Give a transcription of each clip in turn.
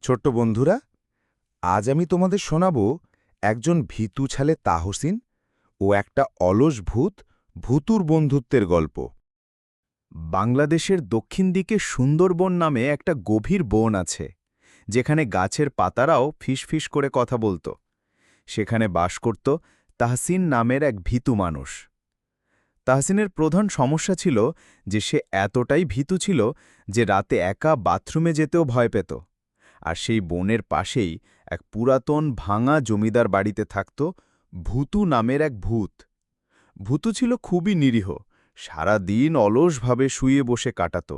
ছোট্ট বন্ধুরা, আজ আমি তোমাদের শোনাব একজন ভীতু ছেলে তাহসিন ও একটা অলস ভূত ভুতুর বন্ধুত্বের গল্প। বাংলাদেশের দক্ষিণ দিকে সুন্দরবন নামে একটা গভীর বন আছে, যেখানে গাছের পাতারাও ফিসফিস করে কথা বলত। সেখানে বাস করত তাহসিন নামের এক ভীতু মানুষ। তাহসিনের প্রধান সমস্যা ছিল যে সে এতটাই ভীতু ছিল যে রাতে একা বাথরুমে যেতেও ভয় পেত। আর সেই বনের পাশেই এক পুরাতন ভাঙা জমিদার বাড়িতে থাকত ভূতু নামের এক ভূত। ভূতু ছিল খুবই নিরীহ, সারা দিন অলসভাবে শুয়ে বসে কাটাত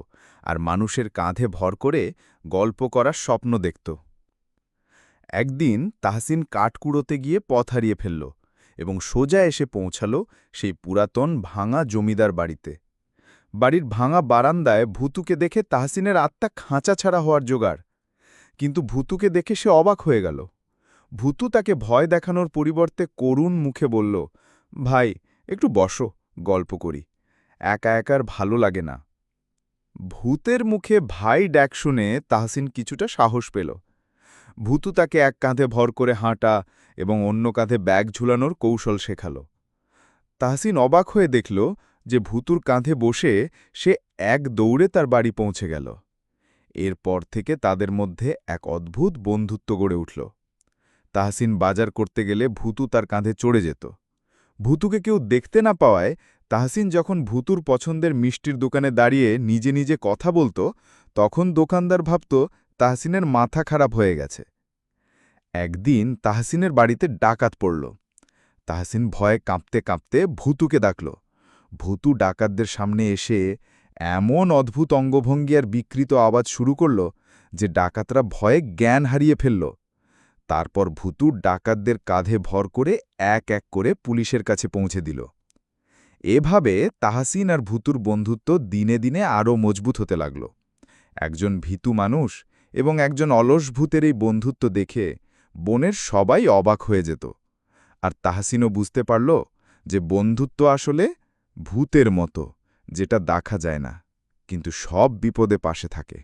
আর মানুষের কাঁধে ভর করে গল্প করার স্বপ্ন দেখত। একদিন তাহসিন কাঠ কুড়োতে গিয়ে পথ হারিয়ে ফেলল এবং সোজা এসে পৌঁছাল সেই পুরাতন ভাঙা জমিদার বাড়িতে। বাড়ির ভাঙা বারান্দায় ভূতুকে দেখে তাহসিনের আত্মা খাঁচা ছাড়া হওয়ার জোগাড়। কিন্তু ভূতুকে দেখে সে অবাক হয়ে গেল। ভূতু তাকে ভয় দেখানোর পরিবর্তে করুণ মুখে বলল, ভাই, একটু বসো, গল্প করি। একা একার ভালো লাগে না। ভূতের মুখে ভাই ডাক শুনে তাহসিন কিছুটা সাহস পেল। ভূতু তাকে এক কাঁধে ভর করে হাঁটা এবং অন্য কাঁধে ব্যাগ ঝুলানোর কৌশল শেখাল। তাহসিন অবাক হয়ে দেখল যে ভূতুর কাঁধে বসে সে এক দৌড়ে তার বাড়ি পৌঁছে গেল। এরপর থেকে তাদের মধ্যে এক অদ্ভুত বন্ধুত্ব গড়ে উঠল। তাহসিন বাজার করতে গেলে ভূতু তার কাঁধে চড়ে যেত। ভূতুকে কেউ দেখতে না পাওয়ায় তাহসিন যখন ভূতুর পছন্দের মিষ্টির দোকানে দাঁড়িয়ে নিজে নিজে কথা বলত, তখন দোকানদার ভাবত তাহসিনের মাথা খারাপ হয়ে গেছে। একদিন তাহসিনের বাড়িতে ডাকাত পড়ল। তাহসিন ভয়ে কাঁপতে কাঁপতে ভূতুকে ডাকল। ভূতু ডাকাতদের সামনে এসে এমন অদ্ভুত অঙ্গভঙ্গি আর বিকৃত আওয়াজ শুরু করল যে ডাকাতরা ভয়ে জ্ঞান হারিয়ে ফেলল। তারপর ভূতু ডাকাতদের কাঁধে ভর করে এক এক করে পুলিশের কাছে পৌঁছে দিল। এভাবে তাহসিন আর ভূতুর বন্ধুত্ব দিনে দিনে আরও মজবুত হতে লাগল। একজন ভীতু মানুষ এবং একজন অলস ভূতের এই বন্ধুত্ব দেখে বনের সবাই অবাক হয়ে যেত। আর তাহসিনও বুঝতে পারল যে বন্ধুত্ব আসলে ভূতের মতো, যেটা দেখা যায় না কিন্তু সব বিপদে পাশে থাকে।